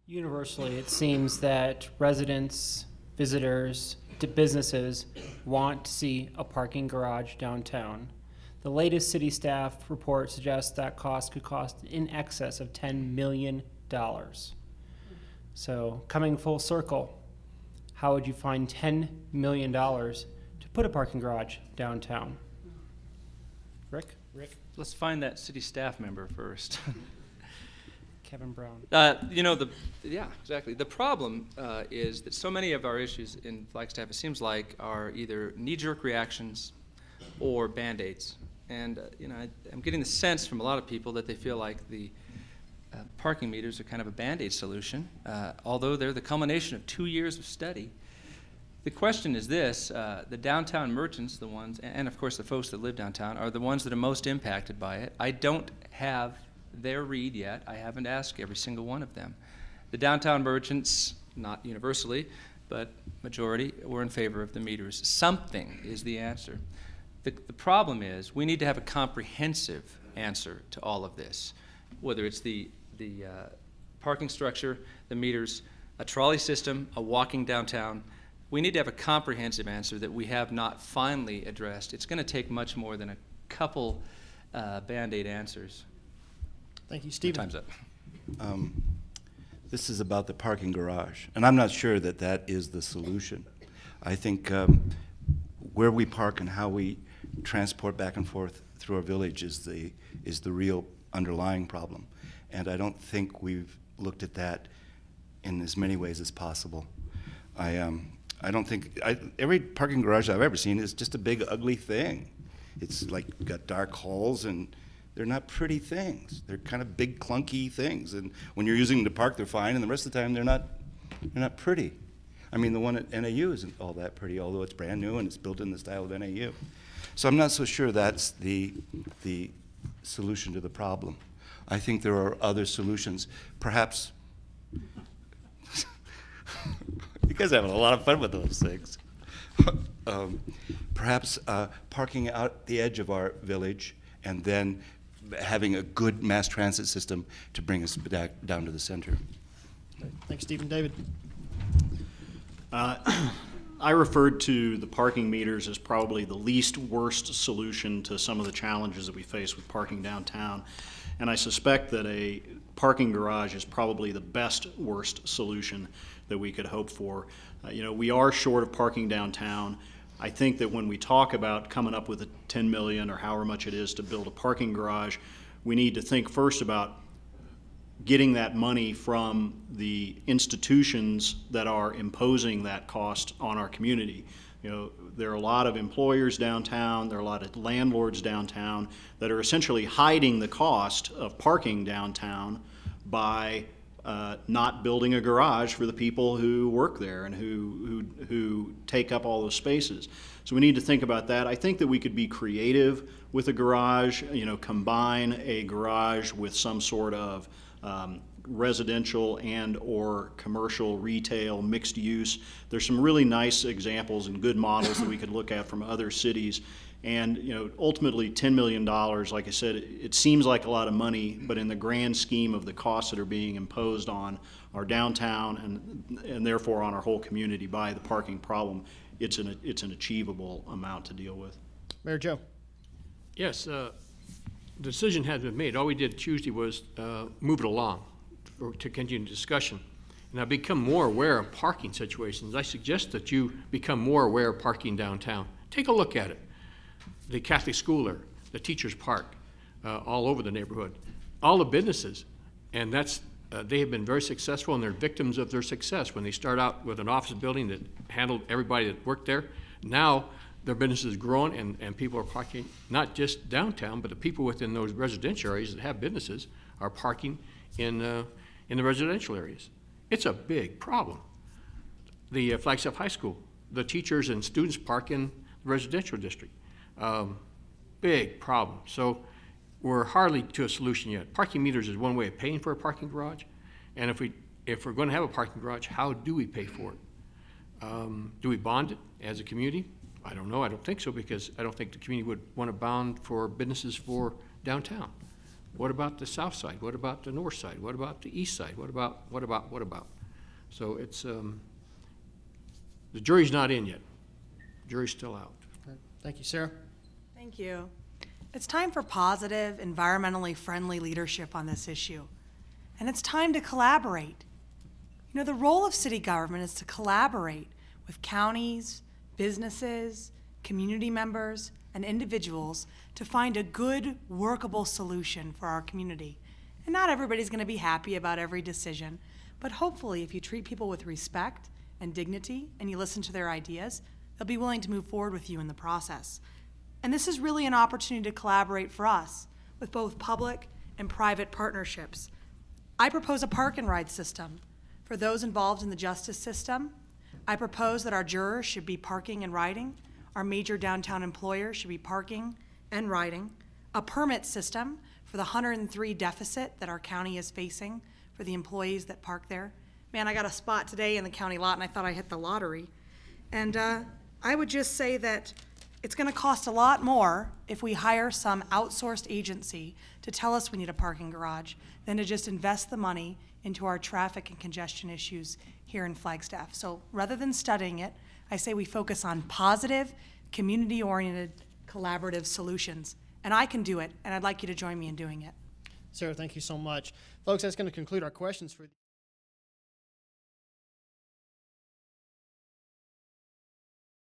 Universally, it seems that residents, visitors, to businesses want to see a parking garage downtown. The latest city staff report suggests that cost could cost in excess of $10 million. So, coming full circle, how would you find $10 million to put a parking garage downtown? Rick? Let's find that city staff member first. Kevin Brown. Yeah, exactly. The problem is that so many of our issues in Flagstaff, it seems like, are either knee-jerk reactions or Band-Aids. And, I'm getting the sense from a lot of people that they feel like the parking meters are kind of a Band-Aid solution, although they're the culmination of 2 years of study. The question is this: the downtown merchants, the ones, and of course the folks that live downtown, are the ones that are most impacted by it. I don't have their read yet. I haven't asked every single one of them. The downtown merchants, not universally, but majority, were in favor of the meters. Something is the answer. The problem is we need to have a comprehensive answer to all of this, whether it's the parking structure, the meters, a trolley system, a walking downtown. We need to have a comprehensive answer that we have not finally addressed. It's going to take much more than a couple Band-Aid answers. Thank you, Stephen. Time's up. This is about the parking garage, and I'm not sure that that is the solution. I think where we park and how we transport back and forth through our village is the real underlying problem, and I don't think we've looked at that in as many ways as possible. I don't think every parking garage I've ever seen is just a big ugly thing. It's like got dark halls, and they're not pretty things. They're kind of big, clunky things. And when you're using them to park, they're fine, and the rest of the time, they're not pretty. I mean, the one at NAU isn't all that pretty, although it's brand new and it's built in the style of NAU. So I'm not so sure that's the solution to the problem. I think there are other solutions. Perhaps, you guys are having a lot of fun with those things. Perhaps parking out the edge of our village and then having a good mass transit system to bring us back down to the center. Thanks, Stephen. David? I referred to the parking meters as probably the least worst solution to some of the challenges that we face with parking downtown. And I suspect that a parking garage is probably the best worst solution that we could hope for. We are short of parking downtown. I think that when we talk about coming up with a 10 million or however much it is to build a parking garage, we need to think first about getting that money from the institutions that are imposing that cost on our community. There are a lot of employers downtown, there are a lot of landlords downtown that are essentially hiding the cost of parking downtown by not building a garage for the people who work there and who take up all those spaces. So we need to think about that. I think that we could be creative with a garage, combine a garage with some sort of residential and or commercial retail mixed use. There's some really nice examples and good models that we could look at from other cities. And ultimately $10 million, like I said, it seems like a lot of money, but in the grand scheme of the costs that are being imposed on our downtown and therefore on our whole community by the parking problem, it's an achievable amount to deal with. Mayor Joe. Yes, the decision has been made. All we did Tuesday was move it along to continue discussion. And I've become more aware of parking situations. I suggest that you become more aware of parking downtown. Take a look at it. The Catholic school there, the teachers park all over the neighborhood, all the businesses, and they have been very successful, and they're victims of their success. When they start out with an office building that handled everybody that worked there, now their business has grown, and people are parking not just downtown, but the people within those residential areas that have businesses are parking in the residential areas. It's a big problem. The Flagstaff High School, the teachers and students park in the residential district. Big problem. So we're hardly to a solution yet. Parking meters is one way of paying for a parking garage, and if we're going to have a parking garage, how do we pay for it? Do we bond it as a community? I don't know. I don't think so, because I don't think the community would want to bond for businesses for downtown. What about the south side? What about the north side? What about the east side? What about? So it's, the jury's not in yet. Jury's still out. Thank you, Sarah. Thank you. It's time for positive, environmentally friendly leadership on this issue. And it's time to collaborate. You know, the role of city government is to collaborate with counties, businesses, community members, and individuals to find a good, workable solution for our community. And not everybody's going to be happy about every decision, but hopefully if you treat people with respect and dignity and you listen to their ideas, they'll be willing to move forward with you in the process. And this is really an opportunity to collaborate for us with both public and private partnerships. I propose a park and ride system. For those involved in the justice system, I propose that our jurors should be parking and riding, our major downtown employers should be parking and riding, a permit system for the 103 deficit that our county is facing for the employees that park there. Man, I got a spot today in the county lot and I thought I hit the lottery. And I would just say that it's going to cost a lot more if we hire some outsourced agency to tell us we need a parking garage than to just invest the money into our traffic and congestion issues here in Flagstaff. So rather than studying it, I say we focus on positive, community-oriented, collaborative solutions. And I can do it, and I'd like you to join me in doing it. Sarah, thank you so much. Folks, that's going to conclude our questions for